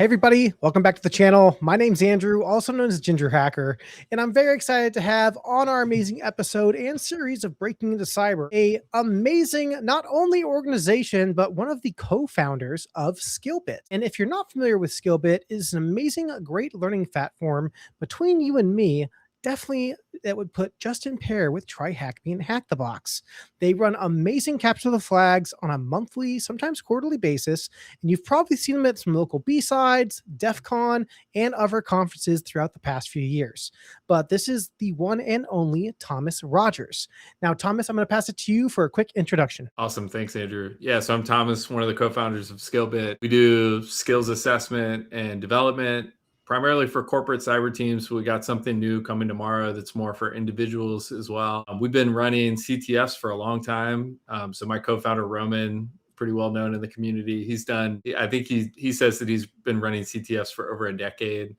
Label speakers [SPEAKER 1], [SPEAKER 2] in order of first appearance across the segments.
[SPEAKER 1] Hey everybody, welcome back to the channel. My name's Andrew, also known as GingerHacker, and I'm very excited to have on our amazing episode and series of Breaking into Cyber, a amazing not only organization, but one of the co-founders of Skillbit. And if you're not familiar with Skillbit, it is an amazing, great learning platform between you and me. Definitely that would put just in pair with TryHack and Hack the Box. They run amazing capture the flags on a monthly, sometimes quarterly basis, and you've probably seen them at some local B-sides, DEF CON, and other conferences throughout the past few years. But this is the one and only Thomas Rogers. Now, Thomas, I'm going to pass it to you for a quick introduction.
[SPEAKER 2] Awesome. Thanks, Andrew. Yeah, so I'm Thomas, one of the co-founders of Skillbit. We do skills assessment and development, primarily for corporate cyber teams. We got something new coming tomorrow that's more for individuals as well. We've been running CTFs for a long time. So my co-founder, Roman, pretty well known in the community. He's done, I think he says that he's been running CTFs for over a decade.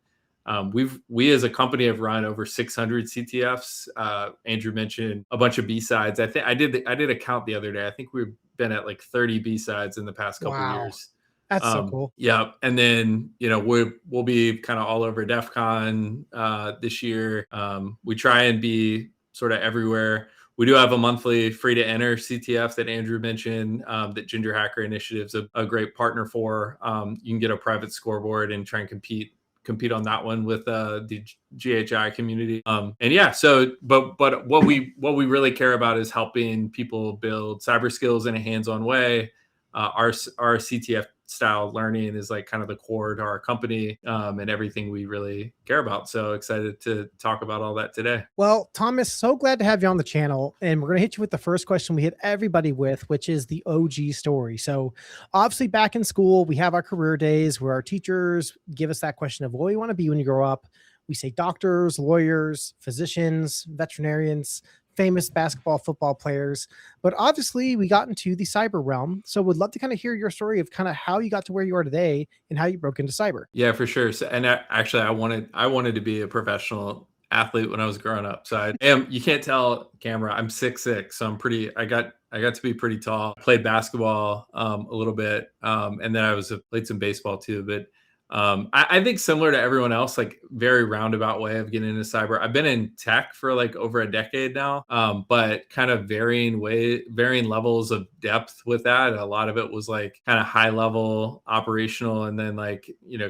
[SPEAKER 2] We as a company have run over 600 CTFs. Andrew mentioned a bunch of B-sides. I did a count the other day. I think we've been at like 30 B-sides in the past couple of years.
[SPEAKER 1] That's so cool.
[SPEAKER 2] Yeah. And then, we'll be kind of all over DEF CON this year. We try and be sort of everywhere. We do have a monthly free to enter CTF that Andrew mentioned, that GingerHacker Initiative's a great partner for. You can get a private scoreboard and try and compete on that one with the GHI community. And yeah, but what we really care about is helping people build cyber skills in a hands-on way. Our CTF style learning is like kind of the core to our company, and everything we really care about. So excited to talk about all that today.
[SPEAKER 1] Well, Thomas, so glad to have you on the channel. And we're going to hit you with the first question we hit everybody with, which is the OG story. So obviously back in school, we have our career days where our teachers give us that question of what do you want to be when you grow up? We say doctors, lawyers, physicians, veterinarians, famous basketball, football players, but obviously we got into the cyber realm. So would love to kind of hear your story of kind of how you got to where you are today and how you broke into cyber.
[SPEAKER 2] Yeah, for sure. So, and actually I wanted to be a professional athlete when I was growing up. So you can't tell camera, I'm 6'6", so I got to be pretty tall. I played basketball a little bit, and then I played some baseball too, but I think similar to everyone else, like very roundabout way of getting into cyber. I've been in tech for like over a decade now, but kind of varying levels of depth with that. A lot of it was like kind of high level operational, and then like,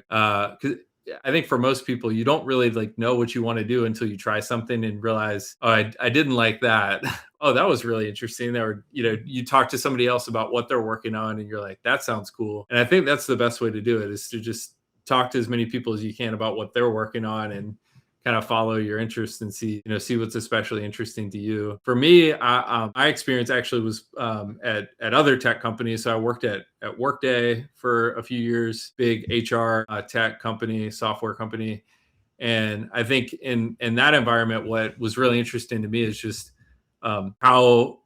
[SPEAKER 2] cause I think for most people, you don't really like know what you want to do until you try something and realize, oh, I didn't like that. Oh, that was really interesting. Or, you talk to somebody else about what they're working on and you're like, that sounds cool. And I think that's the best way to do it, is to just talk to as many people as you can about what they're working on and kind of follow your interest and see what's especially interesting to you. For me, my experience actually was at other tech companies. So I worked at Workday for a few years, big HR tech company, software company. And I think in that environment, what was really interesting to me is just how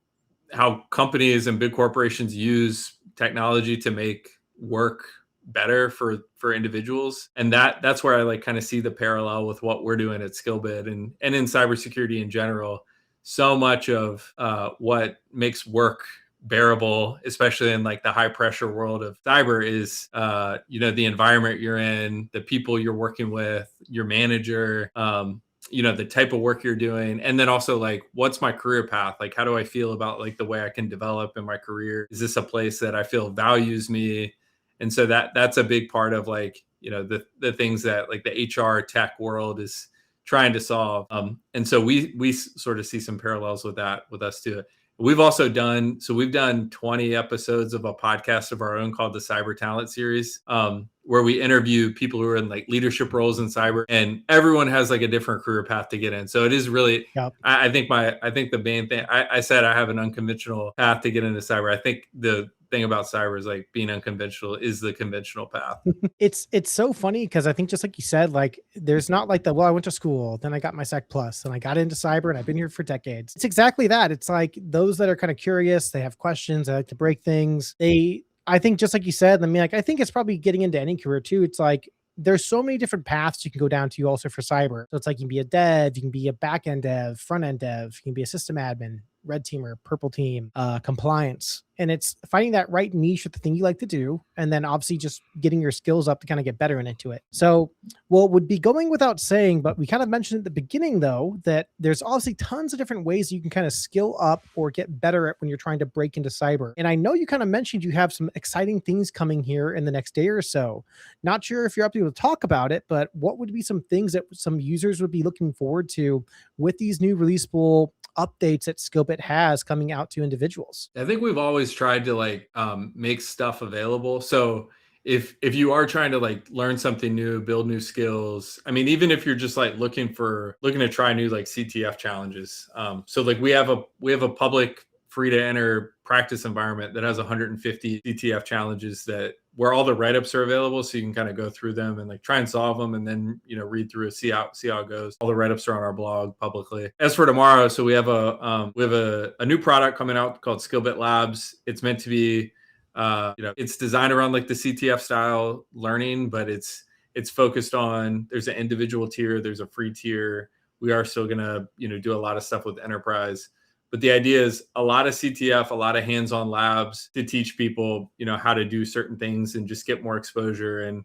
[SPEAKER 2] companies and big corporations use technology to make work better for individuals. And that's where I like kind of see the parallel with what we're doing at Skillbit and in cybersecurity in general. So much of what makes work bearable, especially in like the high pressure world of cyber, is the environment you're in, the people you're working with, your manager, the type of work you're doing, and then also like, what's my career path? Like, how do I feel about like the way I can develop in my career? Is this a place that I feel values me? And so that's a big part of like, the things that like the HR tech world is trying to solve. And so we sort of see some parallels with that with us too. We've also done 20 episodes of a podcast of our own called the Cyber Talent Series, where we interview people who are in like leadership roles in cyber, and everyone has like a different career path to get in. So it is really, yep. I think the main thing, I said I have an unconventional path to get into cyber. I think the thing about cyber is like being unconventional is the conventional path.
[SPEAKER 1] It's so funny because I think just like you said, like there's not like I went to school, then I got my Sec Plus, and I got into cyber, and I've been here for decades. It's exactly that. It's like those that are kind of curious, they have questions, they like to break things. I think just like you said, I think it's probably getting into any career too. It's like there's so many different paths you can go down to also for cyber. So it's like you can be a dev, you can be a back-end dev, front-end dev, you can be a system admin, red teamer, purple team, compliance. And it's finding that right niche with the thing you like to do, and then obviously just getting your skills up to kind of get better into it. So, well, it would be going without saying, but we kind of mentioned at the beginning though that there's obviously tons of different ways you can kind of skill up or get better at when you're trying to break into cyber. And I know you kind of mentioned you have some exciting things coming here in the next day or so. Not sure if you're up to talk about it, but what would be some things that some users would be looking forward to with these new releasable updates that Skillbit has coming out to individuals?
[SPEAKER 2] I think we've always tried to like make stuff available. So if you are trying to like learn something new, build new skills, I mean, even if you're just like looking to try new like CTF challenges. So like we have a public free to enter practice environment that has 150 CTF challenges that where all the write-ups are available, so you can kind of go through them and like try and solve them, and then read through it, see how it goes. All the write-ups are on our blog publicly. As for tomorrow, so we have a new product coming out called Skillbit Labs. It's meant to be it's designed around like the CTF style learning, but it's focused on, there's an individual tier, there's a free tier. We are still gonna do a lot of stuff with enterprise. But the idea is a lot of CTF, a lot of hands-on labs to teach people, how to do certain things and just get more exposure and,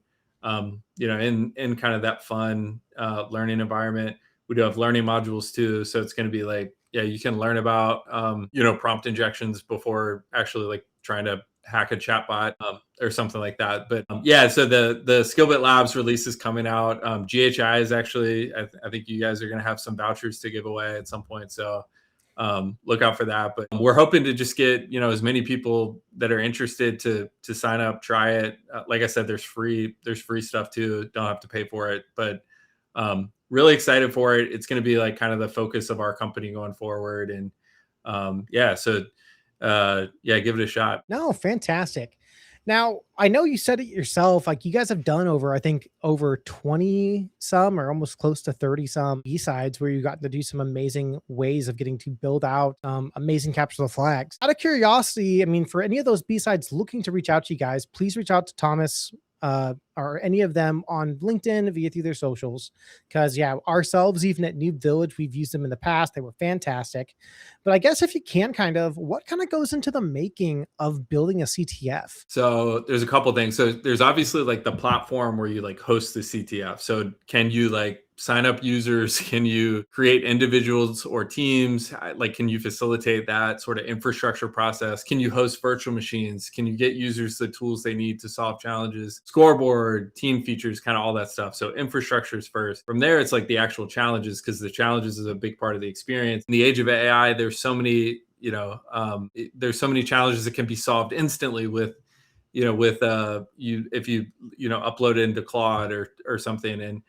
[SPEAKER 2] in kind of that fun learning environment. We do have learning modules too. So it's going to be like, yeah, you can learn about, prompt injections before actually like trying to hack a chatbot or something like that. But so the Skillbit Labs release is coming out. GHI is actually, I think you guys are going to have some vouchers to give away at some point. So look out for that. But we're hoping to just get as many people that are interested to sign up, try it. Like I said, there's free stuff too. Don't have to pay for it. But really excited for it. It's going to be like kind of the focus of our company going forward. And give it a shot.
[SPEAKER 1] No, fantastic. Now, I know you said it yourself, like you guys have done over, I think over 20 some or almost close to 30 some B-sides where you got to do some amazing ways of getting to build out amazing capture the flags. Out of curiosity, I mean, for any of those B-sides looking to reach out to you guys, please reach out to Thomas or any of them on LinkedIn via through their socials. Because ourselves, even at New Village, we've used them in the past. They were fantastic. But I guess if you can what kind of goes into the making of building a CTF?
[SPEAKER 2] So there's a couple things. So there's obviously like the platform where you like host the CTF. So can you like sign up users? Can you create individuals or teams? Like, can you facilitate that sort of infrastructure process? Can you host virtual machines? Can you get users the tools they need to solve challenges? Scoreboard, team features, kind of all that stuff. So infrastructure is first. From there, it's like the actual challenges, because the challenges is a big part of the experience. In the age of AI, there's so many, there's so many challenges that can be solved instantly with if you upload it into Claude or something. And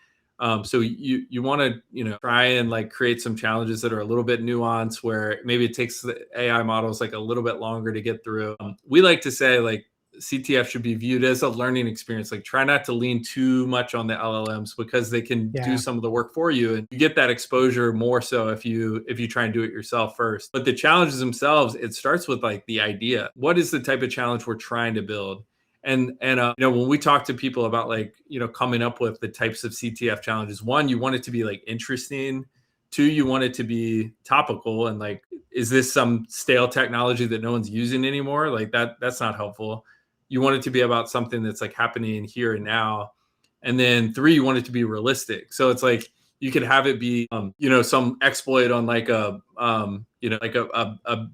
[SPEAKER 2] so you want to try and like create some challenges that are a little bit nuanced, where maybe it takes the AI models like a little bit longer to get through. We like to say like CTF should be viewed as a learning experience. Like, try not to lean too much on the LLMs, because they can do some of the work for you, and you get that exposure more so if you try and do it yourself first. But the challenges themselves, it starts with like the idea. What is the type of challenge we're trying to build? And when we talk to people about like, coming up with the types of CTF challenges, one, you want it to be like interesting. Two, you want it to be topical, and like, is this some stale technology that no one's using anymore? Like that's not helpful. You want it to be about something that's like happening here and now. And then three, you want it to be realistic. So it's like, you could have it be, some exploit on like a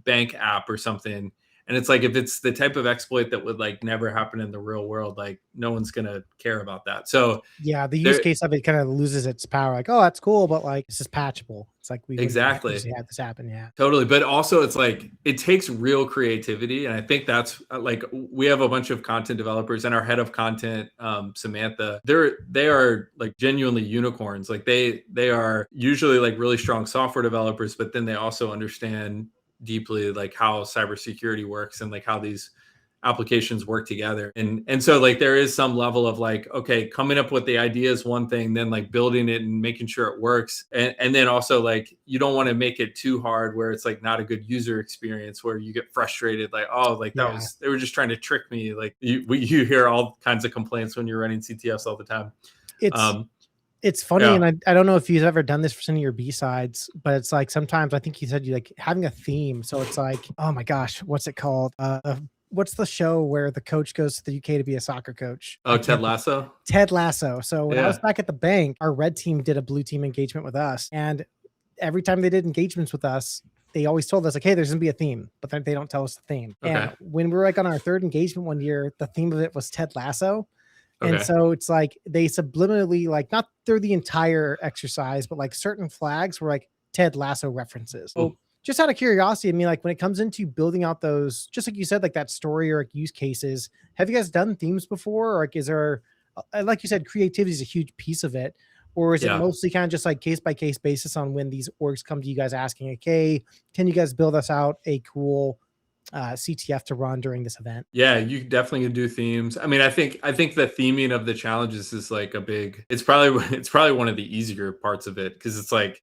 [SPEAKER 2] bank app or something. And it's like, if it's the type of exploit that would like never happen in the real world, like no one's going to care about that. So
[SPEAKER 1] the use case of it kind of loses its power. Like, oh, that's cool, but like, this is patchable. It's like, we
[SPEAKER 2] exactly
[SPEAKER 1] had this happen. Yeah,
[SPEAKER 2] totally. But also it's like, it takes real creativity. And I think that's like, we have a bunch of content developers, and our head of content, Samantha, they are like genuinely unicorns. Like they are usually like really strong software developers, but then they also understand deeply like how cybersecurity works and like how these applications work together. And so like, there is some level of like, okay, coming up with the idea is one thing, then like building it and making sure it works. And then also like, you don't want to make it too hard where it's like not a good user experience, where you get frustrated, like, oh, like they were just trying to trick me. Like you hear all kinds of complaints when you're running CTFs all the time.
[SPEAKER 1] It's funny,
[SPEAKER 2] Yeah.
[SPEAKER 1] and I don't know if you've ever done this for some of your B-sides, but it's like sometimes I think you said you like having a theme. So it's like, oh my gosh, what's it called? What's the show where the coach goes to the UK to be a soccer coach?
[SPEAKER 2] Oh, Ted Lasso.
[SPEAKER 1] Ted Lasso. So when I was
[SPEAKER 2] Yeah.
[SPEAKER 1] back at the bank, our red team did a blue team engagement with us. And every time they did engagements with us, they always told us like, hey, there's gonna be a theme, but then they don't tell us the theme.
[SPEAKER 2] Okay.
[SPEAKER 1] And when we were like on our third engagement one year, the theme of it was Ted Lasso. And
[SPEAKER 2] Okay.
[SPEAKER 1] so it's like they subliminally, like not through the entire exercise, but like certain flags were like Ted Lasso references. So just out of curiosity, I mean, like when it comes into building out those, just like you said, like that story or like use cases, have you guys done themes before? Or like, is there, like you said, creativity is a huge piece of it? Or is it
[SPEAKER 2] Yeah.
[SPEAKER 1] mostly kind of just like case by case basis on when these orgs come to you guys asking, okay, can you guys build us out a cool CTF to run during this event?
[SPEAKER 2] Yeah, you definitely can do themes. I mean, I think the theming of the challenges is like a big. It's probably one of the easier parts of it, because it's like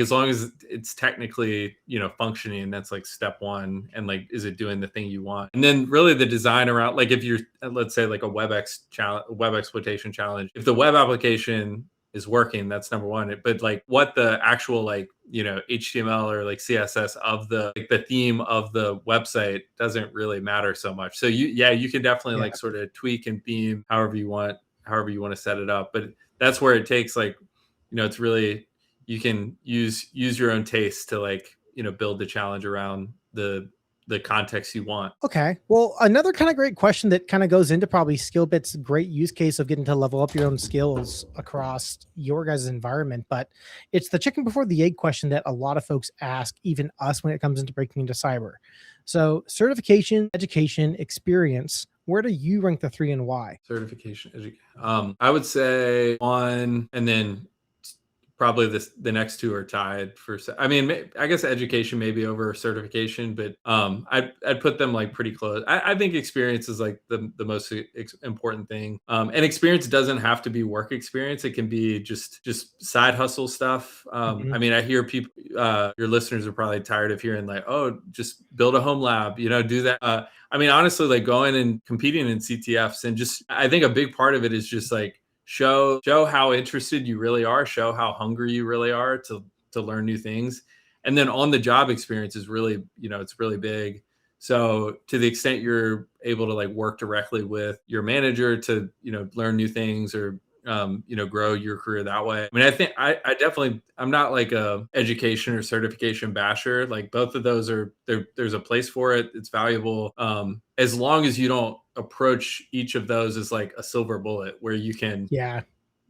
[SPEAKER 2] as long as it's technically functioning, that's like step one. And like, is it doing the thing you want? And then really the design around, like if you're, let's say like a web exploitation challenge, if the web application is working, that's number one. But like what the actual like HTML or like CSS of the theme of the website doesn't really matter so much. So you can definitely like sort of tweak and theme however you want to set it up. But that's where it takes like it's really, you can use your own taste to like build the challenge around the context you want.
[SPEAKER 1] Okay. Well, another kind of great question that kind of goes into probably Skillbit's great use case of getting to level up your own skills across your guys' environment, but it's the chicken before the egg question that a lot of folks ask, even us, when it comes into breaking into cyber. So certification, education, experience, where do you rank the three and why?
[SPEAKER 2] Certification, education. I would say one, and then probably the next two are tied for. I mean, I guess education maybe over certification, but I'd put them like pretty close. I think experience is like the most important thing. And experience doesn't have to be work experience. It can be just side hustle stuff. I mean, I hear people, your listeners are probably tired of hearing like, oh, just build a home lab, do that. I mean, honestly, like going and competing in CTFs, and just, I think a big part of it is just like, show how interested you really are, show how hungry you really are to learn new things. And then on the job experience is really, it's really big. So to the extent you're able to like work directly with your manager to, learn new things or, grow your career that way. I mean, I think I definitely, I'm not like a education or certification basher. Like both of those are there's a place for it. It's valuable. As long as you don't approach each of those as like a silver bullet where you can,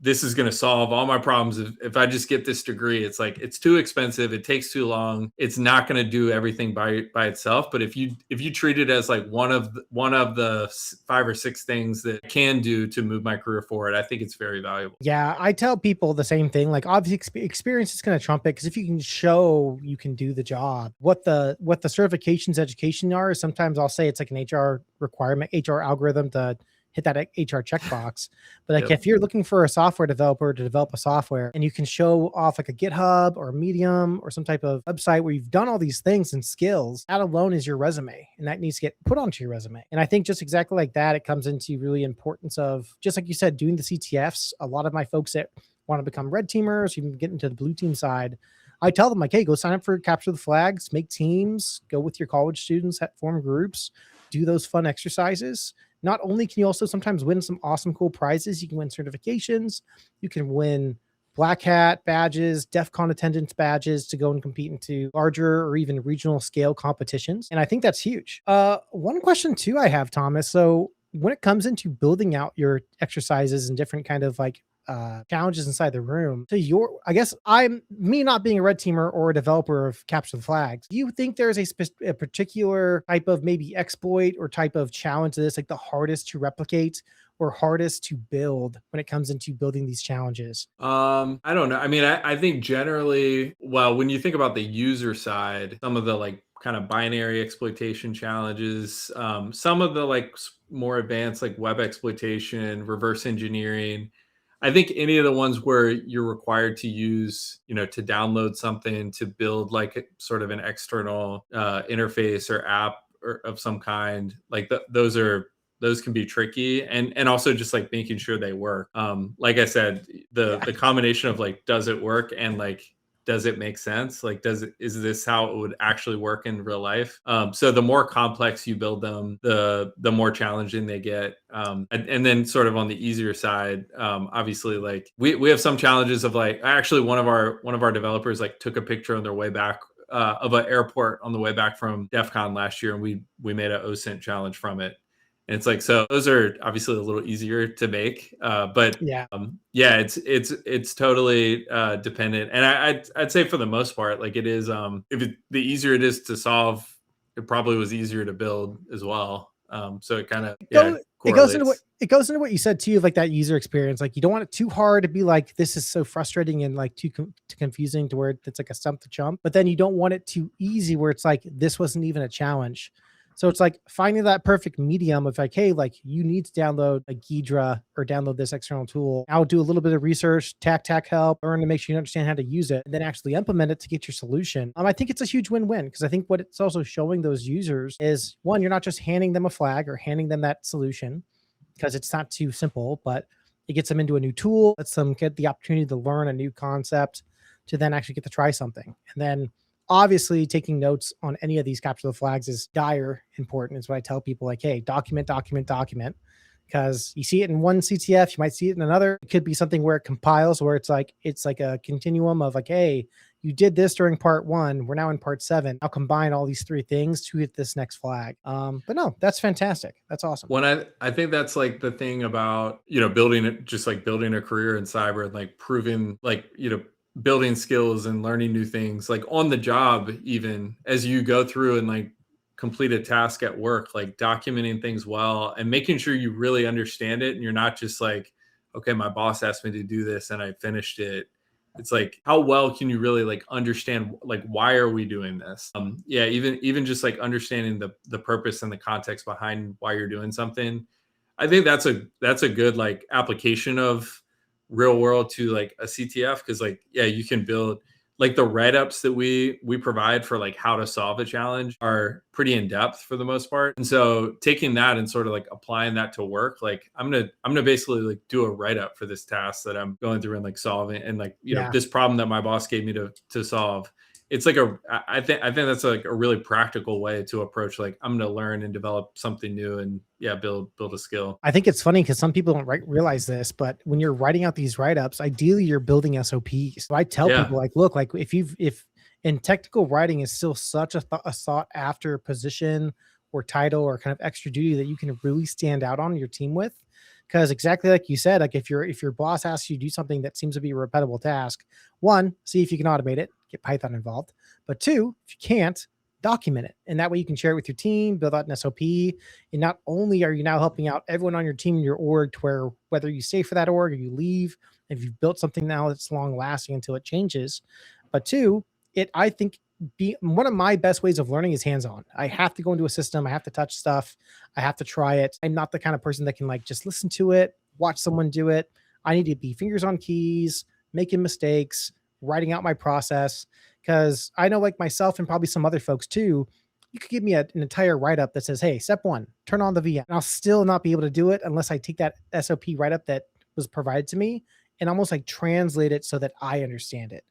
[SPEAKER 2] this is going to solve all my problems. If I just get this degree, it's like, it's too expensive. It takes too long. It's not going to do everything by itself. But if you treat it as like one of the 5 or 6 things that I can do to move my career forward, I think it's very valuable.
[SPEAKER 1] Yeah, I tell people the same thing. Like obviously experience is going to trump it, because if you can show you can do the job, what the certifications education are, sometimes I'll say it's like an HR requirement, HR algorithm to hit that HR checkbox. But like if you're looking for a software developer to develop a software and you can show off like a GitHub or a Medium or some type of website where you've done all these things and skills, that alone is your resume, and that needs to get put onto your resume. And I think just exactly like that, it comes into really importance of, just like you said, doing the CTFs. A lot of my folks that want to become red teamers, even get into the blue team side, I tell them like, hey, go sign up for Capture the Flags, make teams, go with your college students, form groups, do those fun exercises. Not only can you also sometimes win some awesome, cool prizes, you can win certifications, you can win Black Hat badges, DEF CON attendance badges to go and compete into larger or even regional scale competitions. And I think that's huge. One question too I have, Thomas. So when it comes into building out your exercises and different kind of like challenges inside the room, to I guess me not being a red teamer or a developer of Capture the Flags, do you think there's a particular type of maybe exploit or type of challenge that's like the hardest to replicate or hardest to build when it comes into building these challenges?
[SPEAKER 2] I don't know. I mean, I think generally, well, when you think about the user side, some of the like kind of binary exploitation challenges, some of the like more advanced like web exploitation, reverse engineering, I think any of the ones where you're required to use, to download something to build like sort of an external interface or app or of some kind, like those are those can be tricky, and also just like making sure they work. Like I said, the combination of like, does it work, and like, does it make sense? Like, is this how it would actually work in real life? So the more complex you build them, the more challenging they get. And then sort of on the easier side, obviously, like we have some challenges of like, actually one of our developers like took a picture on their way back of an airport on the way back from DEF CON last year, and we made an OSINT challenge from it. And it's like, so those are obviously a little easier to make, but
[SPEAKER 1] Yeah.
[SPEAKER 2] It's totally dependent. And I'd say for the most part, like it is, the easier it is to solve, it probably was easier to build as well. So it kind of
[SPEAKER 1] It goes into what you said too, of like that user experience. Like you don't want it too hard to be like, this is so frustrating and like too confusing to where it's like a stump to chump, but then you don't want it too easy where it's like, this wasn't even a challenge. So it's like finding that perfect medium of like, hey, like you need to download a Ghidra or download this external tool. I'll do a little bit of research, tac help, learn to make sure you understand how to use it, and then actually implement it to get your solution. I think it's a huge win-win, because I think what it's also showing those users is, one, you're not just handing them a flag or handing them that solution, because it's not too simple, but it gets them into a new tool, lets them get the opportunity to learn a new concept, to then actually get to try something. And then obviously taking notes on any of these capture the flags is dire important. Is what I tell people, like, hey, document, because you see it in one CTF, you might see it in another. It could be something where it compiles, where it's like a continuum of like, hey, you did this during part 1, we're now in part 7. I'll combine all these 3 things to hit this next flag. But no, that's fantastic. That's awesome.
[SPEAKER 2] When I think that's like the thing about, building it, just like building a career in cyber, and like proving, like, building skills and learning new things, like on the job, even as you go through and like complete a task at work, like documenting things well and making sure you really understand it. And you're not just like, okay, my boss asked me to do this and I finished it. It's like, how well can you really like understand, like, why are we doing this? Even just like understanding the purpose and the context behind why you're doing something. I think that's a good like application of real world to like a CTF, because like, you can build, like, the write-ups that we provide for like how to solve a challenge are pretty in depth for the most part. And so taking that and sort of like applying that to work, like I'm gonna basically like do a write-up for this task that I'm going through and like solving, and like, this problem that my boss gave me to solve. It's like I think that's like a really practical way to approach, like, I'm going to learn and develop something new and build a skill.
[SPEAKER 1] I think it's funny because some people don't realize this, but when you're writing out these write-ups, ideally you're building SOPs. So I tell people, like, look, like if in technical writing is still such a sought after position or title or kind of extra duty that you can really stand out on your team with. Because exactly like you said, like if your boss asks you to do something that seems to be a repetitive task, 1, see if you can automate it, get Python involved. But 2, if you can't, document it. And that way you can share it with your team, build out an SOP. And not only are you now helping out everyone on your team and your org, to where whether you stay for that org or you leave, if you've built something now that's long lasting until it changes. But 2, I think one of my best ways of learning is hands-on. I have to go into a system. I have to touch stuff. I have to try it. I'm not the kind of person that can like just listen to it, watch someone do it. I need to be fingers on keys, making mistakes, writing out my process. Because I know, like myself and probably some other folks too, you could give me an entire write-up that says, hey, step 1, turn on the VM. And I'll still not be able to do it unless I take that SOP write-up that was provided to me and almost like translate it so that I understand it.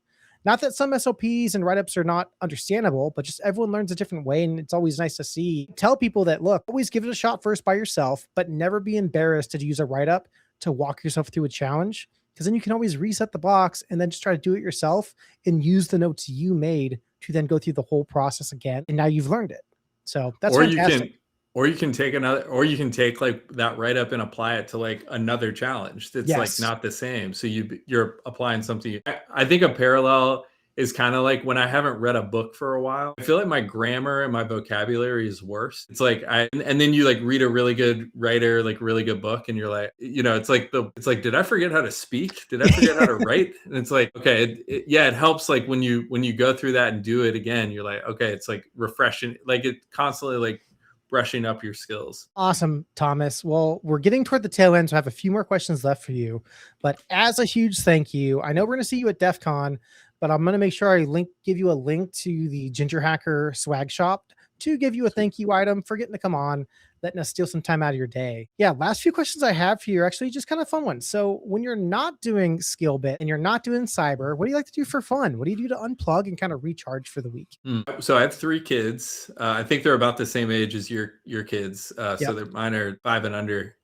[SPEAKER 1] Not that some SOPs and write-ups are not understandable, but just everyone learns a different way. And it's always nice to see. Tell people that, look, always give it a shot first by yourself, but never be embarrassed to use a write-up to walk yourself through a challenge. Because then you can always reset the box and then just try to do it yourself and use the notes you made to then go through the whole process again. And now you've learned it. So that's fantastic.
[SPEAKER 2] You can take like that write-up and apply it to like another challenge that's like not the same. So you're applying something. I think a parallel is kind of like when I haven't read a book for a while. I feel like my grammar and my vocabulary is worse. It's like and then you like read a really good writer, like really good book, and you're like, it's like did I forget how to speak? Did I forget how to write? And it's like, okay, it helps like when you go through that and do it again, you're like, okay, it's like refreshing, like it constantly like brushing up your skills.
[SPEAKER 1] Awesome, Thomas. Well, we're getting toward the tail end, so I have a few more questions left for you. But as a huge thank you, I know we're going to see you at DEF CON, but I'm going to make sure I give you a link to the GingerHacker swag shop to give you a thank you item for getting to come on. letting us steal some time out of your day. Yeah, last few questions I have for you are actually just kind of fun ones. So when you're not doing Skillbit and you're not doing cyber, what do you like to do for fun? What do you do to unplug and kind of recharge for the week?
[SPEAKER 2] So I have 3 kids. I think they're about the same age as your kids. So
[SPEAKER 1] Yep.
[SPEAKER 2] mine are 5 and under.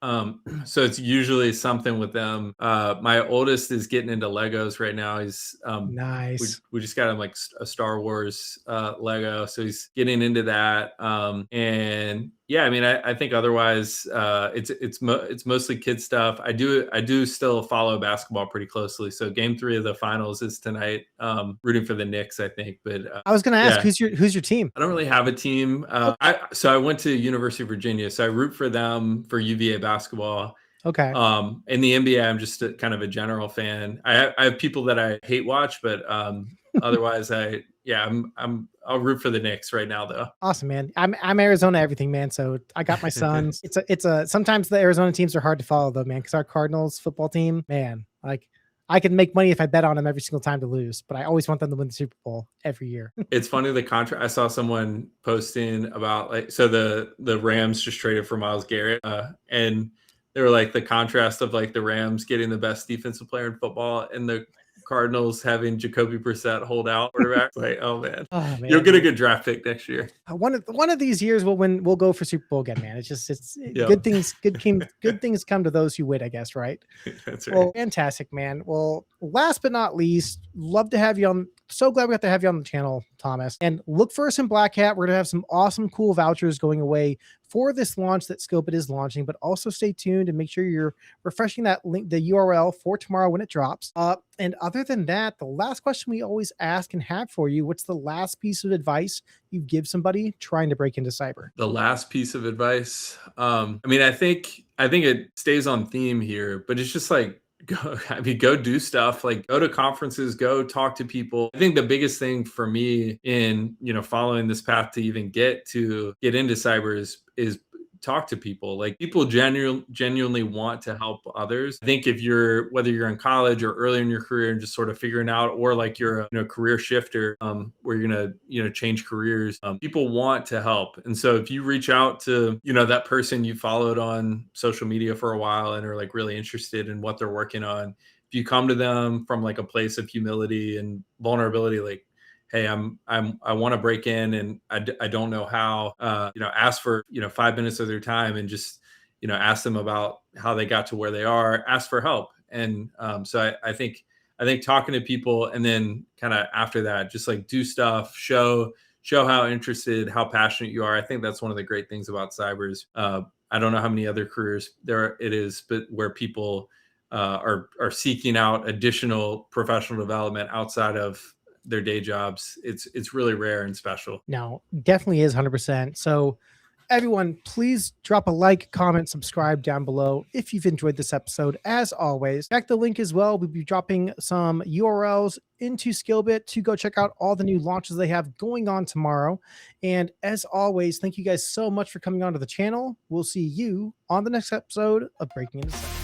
[SPEAKER 2] So it's usually something with them. My oldest is getting into Legos right now. He's
[SPEAKER 1] Nice.
[SPEAKER 2] we just got him like a Star Wars Lego, so he's getting into that. And yeah, I mean, I think otherwise, it's mostly kid stuff. I do still follow basketball pretty closely. So Game 3 of the finals is tonight. Rooting for the Knicks, I think. But
[SPEAKER 1] I was going to ask,
[SPEAKER 2] yeah.
[SPEAKER 1] who's your team?
[SPEAKER 2] I don't really have a team. I went to University of Virginia, so I root for them for UVA basketball.
[SPEAKER 1] Okay.
[SPEAKER 2] In the NBA, I'm just kind of a general fan. I have people that I hate watch, but otherwise, I'll root for the Knicks right now, though.
[SPEAKER 1] Awesome, man. I'm Arizona everything, man. So I got my sons. It's a sometimes the Arizona teams are hard to follow though, man, because our Cardinals football team, man, like I can make money if I bet on them every single time to lose, but I always want them to win the Super Bowl every year.
[SPEAKER 2] It's funny, the contract. I saw someone posting about the Rams just traded for Myles Garrett, and they were like the contrast of like the Rams getting the best defensive player in football and the Cardinals having Jacoby Brissett hold out quarterback. Like, oh man, you'll get a good draft pick next year.
[SPEAKER 1] One of these years we'll win. We'll go for Super Bowl again, man. Good things. Good things come to those who wait, I guess, right?
[SPEAKER 2] That's right.
[SPEAKER 1] Well, fantastic, man. Well, last but not least, love to have you on. So glad we got to have you on the channel, Thomas. And look for us in Black Hat. We're gonna have some awesome, cool vouchers going away for this launch that Skillbit is launching. But also stay tuned and make sure you're refreshing that link, the URL for tomorrow when it drops. And other than that, the last question we always ask and have for you: what's the last piece of advice you give somebody trying to break into cyber?
[SPEAKER 2] The last piece of advice. I mean, I think it stays on theme here, but it's just like, go do stuff, like go to conferences, go talk to people. I think the biggest thing for me in, following this path to even get into cyber is talk to people. Like, people genuinely want to help others. I think whether you're in college or early in your career and just sort of figuring out, or like you're a career shifter, where you're gonna change careers, people want to help. And so if you reach out to that person you followed on social media for a while and are like really interested in what they're working on, if you come to them from like a place of humility and vulnerability, like, hey, I want to break in and I don't know how, ask for, 5 minutes of their time and just, ask them about how they got to where they are, ask for help. And so I think talking to people, and then kind of after that, just like do stuff, show how interested, how passionate you are. I think that's one of the great things about cyber is, I don't know how many other careers it is, but where people are seeking out additional professional development outside of their day jobs. It's really rare and special.
[SPEAKER 1] No, definitely is 100%. So everyone, please drop a like, comment, subscribe down below if you've enjoyed this episode. As always, check the link as well. We'll be dropping some URLs into Skillbit to go check out all the new launches they have going on tomorrow. And as always, thank you guys so much for coming onto the channel. We'll see you on the next episode of Breaking Into Cyber.